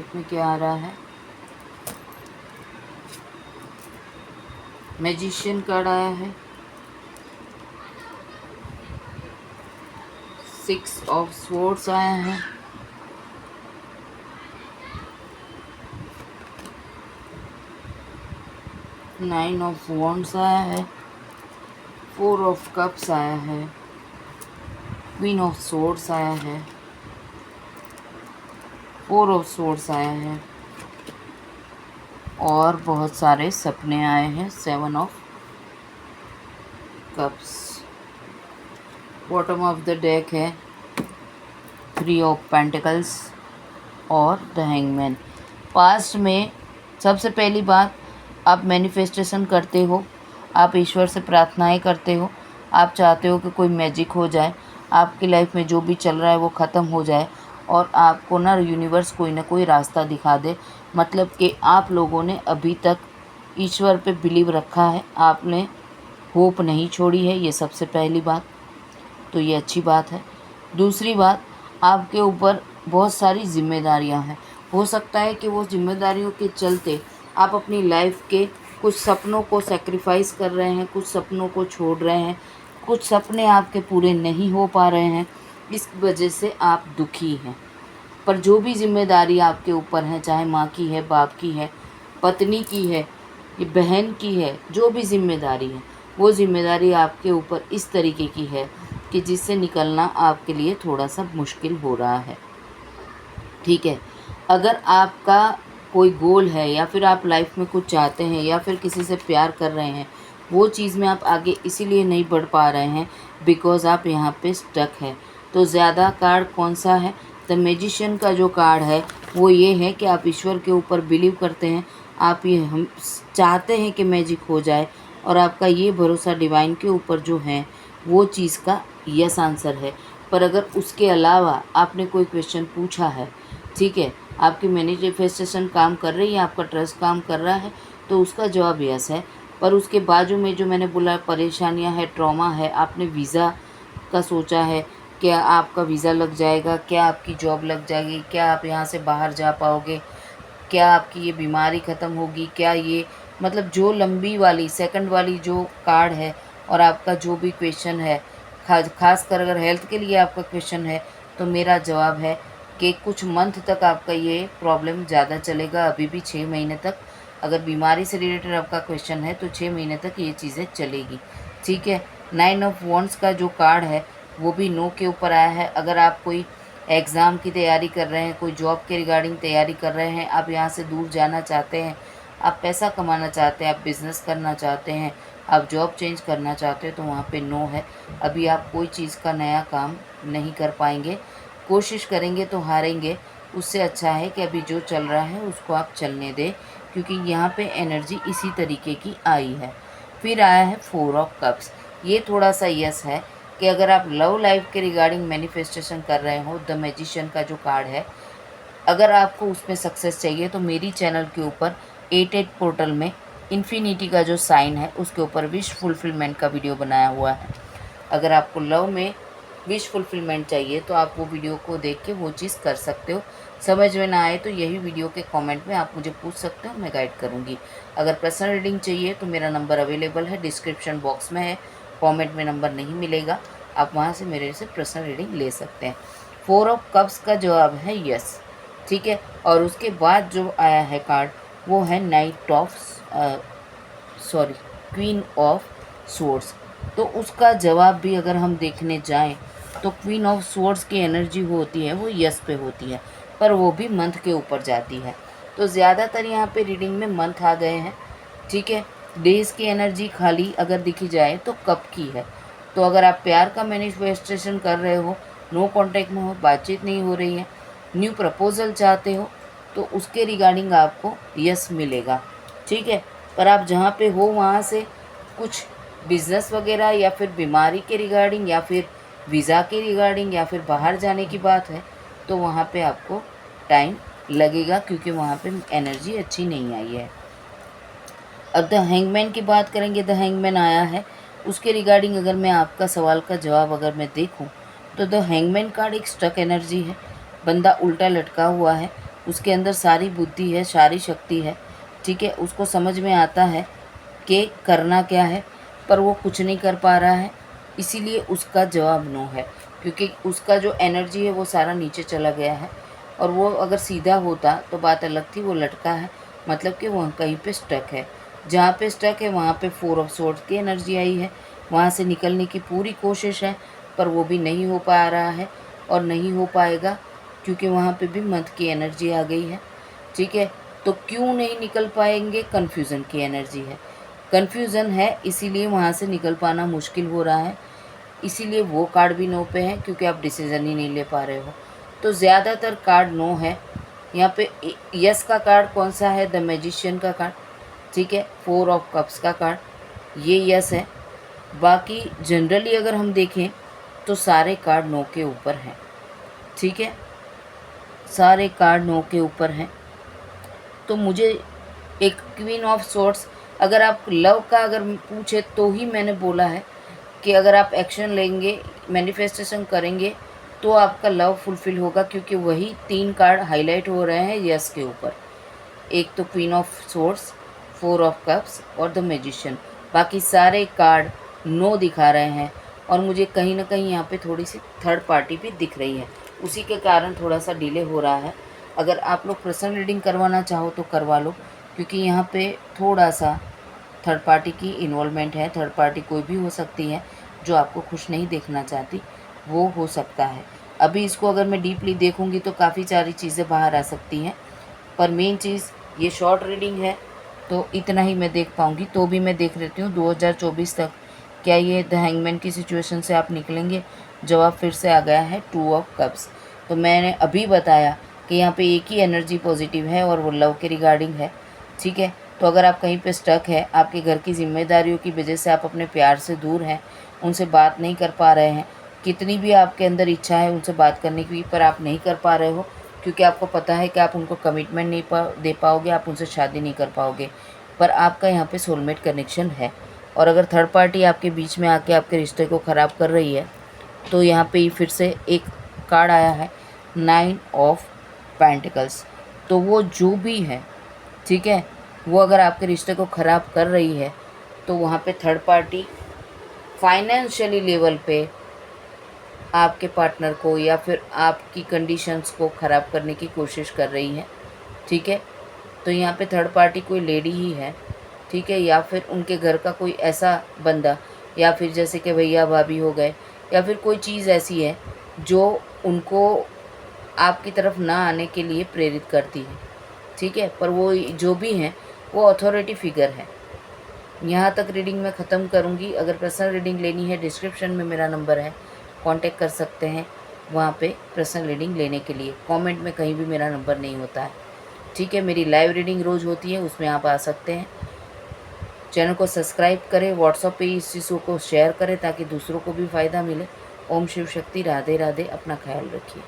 Deck में क्या आ रहा है? मैजिशियन कार्ड आया है, 6 ऑफ स्वॉर्ड्स आया है, नाइन ऑफ वॉन्ड्स आया है, 4 ऑफ कप्स आया है, क्वीन ऑफ स्वॉर्ड्स आया है, 4 ऑफ स्वॉर्ड्स आया है और बहुत सारे सपने आए हैं, 7 of cups. Bottom of the deck है 3 ऑफ पेंटिकल्स और द हैंगमैन। पास्ट में सबसे पहली बात, आप मैनिफेस्टेशन करते हो, आप ईश्वर से प्रार्थनाएं करते हो, आप चाहते हो कि कोई मैजिक हो जाए, आपकी लाइफ में जो भी चल रहा है वो ख़त्म हो जाए और आपको ना यूनिवर्स कोई ना कोई रास्ता दिखा दे। मतलब कि आप लोगों ने अभी तक ईश्वर पे बिलीव रखा है, आपने होप नहीं छोड़ी है, ये सबसे पहली बात, तो ये अच्छी बात है। दूसरी बात, आपके ऊपर बहुत सारी जिम्मेदारियां हैं। हो सकता है कि वो जिम्मेदारियों के चलते आप अपनी लाइफ के कुछ सपनों को सेक्रीफाइस कर रहे हैं, कुछ सपनों को छोड़ रहे हैं, कुछ सपने आपके पूरे नहीं हो पा रहे हैं, इस वजह से आप दुखी हैं। पर जो भी जिम्मेदारी आपके ऊपर है, चाहे माँ की है, बाप की है, पत्नी की है, ये बहन की है, जो भी जिम्मेदारी है, वो जिम्मेदारी आपके ऊपर इस तरीके की है कि जिससे निकलना आपके लिए थोड़ा सा मुश्किल हो रहा है। ठीक है, अगर आपका कोई गोल है या फिर आप लाइफ में कुछ चाहते हैं या फिर किसी से प्यार कर रहे हैं, वो चीज़ में आप आगे इसीलिए नहीं बढ़ पा रहे हैं बिकॉज़ आप यहाँ पे स्टक हैं। तो ज़्यादा कार्ड कौन सा है? द मैजिशियन का जो कार्ड है वो ये है कि आप ईश्वर के ऊपर बिलीव करते हैं, आप ये हम चाहते हैं कि मैजिक हो जाए और आपका ये भरोसा डिवाइन के ऊपर जो है वो चीज़ का यस आंसर है। पर अगर उसके अलावा आपने कोई क्वेश्चन पूछा है, ठीक है, आपकी मैनिफेस्टेशन काम कर रही है, आपका ट्रस्ट काम कर रहा है, तो उसका जवाब यस है। पर उसके बाजू में जो मैंने बोला परेशानियां है, ट्रॉमा है, आपने वीज़ा का सोचा है, क्या आपका वीज़ा लग जाएगा, क्या आपकी जॉब लग जाएगी, क्या आप यहाँ से बाहर जा पाओगे, क्या आपकी ये बीमारी ख़त्म होगी, क्या ये मतलब जो लंबी वाली सेकंड वाली जो कार्ड है और आपका जो भी क्वेश्चन है, खास कर अगर हेल्थ के लिए आपका क्वेश्चन है, तो मेरा जवाब है कि कुछ मंथ तक आपका ये प्रॉब्लम ज़्यादा चलेगा, अभी भी 6 महीने तक। अगर बीमारी से रिलेटेड आपका क्वेश्चन है तो 6 महीने तक ये चीज़ें चलेगी। ठीक है, 9 ऑफ वॉन्ड्स का जो कार्ड है वो भी नो के ऊपर आया है। अगर आप कोई एग्ज़ाम की तैयारी कर रहे हैं, कोई जॉब के रिगार्डिंग तैयारी कर रहे हैं, आप यहाँ से दूर जाना चाहते हैं, आप पैसा कमाना चाहते हैं, आप बिज़नेस करना चाहते हैं, आप जॉब चेंज करना चाहते हैं, तो वहाँ पे नो है। अभी आप कोई चीज़ का नया काम नहीं कर पाएंगे, कोशिश करेंगे तो हारेंगे। उससे अच्छा है कि अभी जो चल रहा है उसको आप चलने दें, क्योंकि यहाँ पे एनर्जी इसी तरीके की आई है। फिर आया है 4 ऑफ कप्स। ये थोड़ा सा यस है कि अगर आप लव लाइफ के रिगार्डिंग मैनिफेस्टेशन कर रहे हो, द मैजिशियन का जो कार्ड है, अगर आपको उसमें सक्सेस चाहिए तो मेरी चैनल के ऊपर 88 पोर्टल में इन्फिनिटी का जो साइन है उसके ऊपर विश फुलफिलमेंट का वीडियो बनाया हुआ है। अगर आपको लव में विश फुलफिलमेंट चाहिए तो आप वो वीडियो को देख के वो चीज़ कर सकते हो। समझ में ना आए तो यही वीडियो के कमेंट में आप मुझे पूछ सकते हो, मैं गाइड करूँगी। अगर पर्सनल रीडिंग चाहिए तो मेरा नंबर अवेलेबल है, डिस्क्रिप्शन बॉक्स में है, कमेंट में नंबर नहीं मिलेगा, आप वहाँ से मेरे से पर्सनल रीडिंग ले सकते हैं। 4 ऑफ कप्स का जवाब है यस। ठीक है, और उसके बाद जो आया है कार्ड वो है night of sorry queen of swords. तो उसका जवाब भी अगर हम देखने जाएं तो क्वीन ऑफ स्वॉर्ड्स की एनर्जी होती है वो यस पे होती है, पर वो भी मंथ के ऊपर जाती है। तो ज़्यादातर यहाँ पे रीडिंग में मंथ आ गए हैं। ठीक है, डेज की एनर्जी खाली अगर दिखी जाए तो कब की है। तो अगर आप प्यार का मैनिफेस्टेशन कर रहे हो, नो कांटेक्ट में हो, बातचीत नहीं हो रही है, न्यू प्रपोजल चाहते हो, तो उसके रिगार्डिंग आपको यस मिलेगा। ठीक है, पर आप जहाँ पे हो वहाँ से कुछ बिजनेस वगैरह या फिर बीमारी के रिगार्डिंग या फिर वीज़ा के रिगार्डिंग या फिर बाहर जाने की बात है, तो वहाँ पे आपको टाइम लगेगा, क्योंकि वहाँ पे एनर्जी अच्छी नहीं आई है। अब द हैंगमैन की बात करेंगे, द हैंगमैन आया है, उसके रिगार्डिंग अगर मैं आपका सवाल का जवाब अगर मैं देखूं तो द हैंगमैन कार्ड एक स्टक एनर्जी है, बंदा उल्टा लटका हुआ है, उसके अंदर सारी बुद्धि है, सारी शक्ति है, ठीक है। उसको समझ में आता है कि करना क्या है, पर वो कुछ नहीं कर पा रहा है, इसीलिए उसका जवाब नो है, क्योंकि उसका जो एनर्जी है वो सारा नीचे चला गया है। और वो अगर सीधा होता तो बात अलग थी, वो लटका है, मतलब कि वह कहीं पे स्टक है। जहाँ पे स्टक है वहाँ पे 4 ऑफ सोर्ड्स की एनर्जी आई है, वहाँ से निकलने की पूरी कोशिश है, पर वो भी नहीं हो पा रहा है और नहीं हो पाएगा, क्योंकि वहाँ पे भी मद की एनर्जी आ गई है, ठीक है। तो क्यों नहीं निकल पाएंगे? कन्फ्यूज़न की एनर्जी है, कन्फ्यूज़न है, इसीलिए वहाँ से निकल पाना मुश्किल हो रहा है। इसीलिए वो कार्ड भी नो पे है, क्योंकि आप डिसीज़न ही नहीं ले पा रहे हो। तो ज़्यादातर कार्ड नो है यहाँ पे। यस का कार्ड कौन सा है? द मैजिशियन का कार्ड, ठीक है। 4 ऑफ कप्स का कार्ड, ये यस है। बाकी जनरली अगर हम देखें तो सारे कार्ड नो के ऊपर हैं, ठीक है, सारे कार्ड नो के ऊपर हैं। तो मुझे एक क्वीन ऑफ सोर्ट्स, अगर आप लव का अगर पूछे तो ही मैंने बोला है कि अगर आप एक्शन लेंगे, मैनिफेस्टेशन करेंगे, तो आपका लव फुलफ़िल होगा, क्योंकि वही 3 कार्ड हाईलाइट हो रहे हैं यस के ऊपर। एक तो queen of sorts, 4 of cups और द मैजिशियन। बाकी सारे कार्ड नो दिखा रहे हैं, और मुझे कहीं ना कहीं यहाँ पे थोड़ी सी थर्ड पार्टी भी दिख रही है, उसी के कारण थोड़ा सा डिले हो रहा है। अगर आप लोग पर्सनल रीडिंग करवाना चाहो तो करवा लो, क्योंकि यहाँ पे थोड़ा सा थर्ड पार्टी की इन्वॉल्वमेंट है। थर्ड पार्टी कोई भी हो सकती है, जो आपको खुश नहीं देखना चाहती, वो हो सकता है। अभी इसको अगर मैं डीपली देखूँगी तो काफ़ी सारी चीज़ें बाहर आ सकती हैं, पर मेन चीज़ ये शॉर्ट रीडिंग है, तो इतना ही मैं देख पाऊँगी। तो भी मैं देख लेती हूँ 2024 तक क्या ये द हैंगमैन की सिचुएशन से आप निकलेंगे। जवाब फिर से आ गया है 2 ऑफ कप्स। तो मैंने अभी बताया कि यहाँ पे एक ही एनर्जी पॉजिटिव है, और वो लव के रिगार्डिंग है, ठीक है। तो अगर आप कहीं पे स्टक है, आपके घर की जिम्मेदारियों की वजह से आप अपने प्यार से दूर हैं, उनसे बात नहीं कर पा रहे हैं, कितनी भी आपके अंदर इच्छा है उनसे बात करने की, पर आप नहीं कर पा रहे हो, क्योंकि आपको पता है कि आप उनको कमिटमेंट नहीं दे पाओगे, आप उनसे शादी नहीं कर पाओगे। पर आपका यहाँ पे सोलमेट कनेक्शन है, और अगर थर्ड पार्टी आपके बीच में आके आपके रिश्ते को ख़राब कर रही है, तो यहाँ पे फिर से एक कार्ड आया है 9 ऑफ पेंटिकल्स। तो वो जो भी है, ठीक है, वो अगर आपके रिश्ते को ख़राब कर रही है, तो वहाँ पे थर्ड पार्टी फाइनेंशियली लेवल पे आपके पार्टनर को या फिर आपकी कंडीशंस को ख़राब करने की कोशिश कर रही है, ठीक है। तो यहाँ पे थर्ड पार्टी कोई लेडी ही है, ठीक है, या फिर उनके घर का कोई ऐसा बंदा, या फिर जैसे कि भैया भाभी हो गए, या फिर कोई चीज़ ऐसी है जो उनको आपकी तरफ ना आने के लिए प्रेरित करती है, ठीक है। पर वो जो भी हैं वो अथॉरिटी फिगर है। यहाँ तक रीडिंग मैं ख़त्म करूँगी। अगर पर्सनल रीडिंग लेनी है, डिस्क्रिप्शन में मेरा नंबर है, कांटेक्ट कर सकते हैं वहाँ पे पर्सनल रीडिंग लेने के लिए। कमेंट में कहीं भी मेरा नंबर नहीं होता है, ठीक है। मेरी लाइव रीडिंग रोज़ होती है, उसमें आप आ सकते हैं। चैनल को सब्सक्राइब करें, व्हाट्सएप पे इस चीज़ को शेयर करें ताकि दूसरों को भी फ़ायदा मिले। ओम शिव शक्ति, राधे राधे, अपना ख्याल रखिए।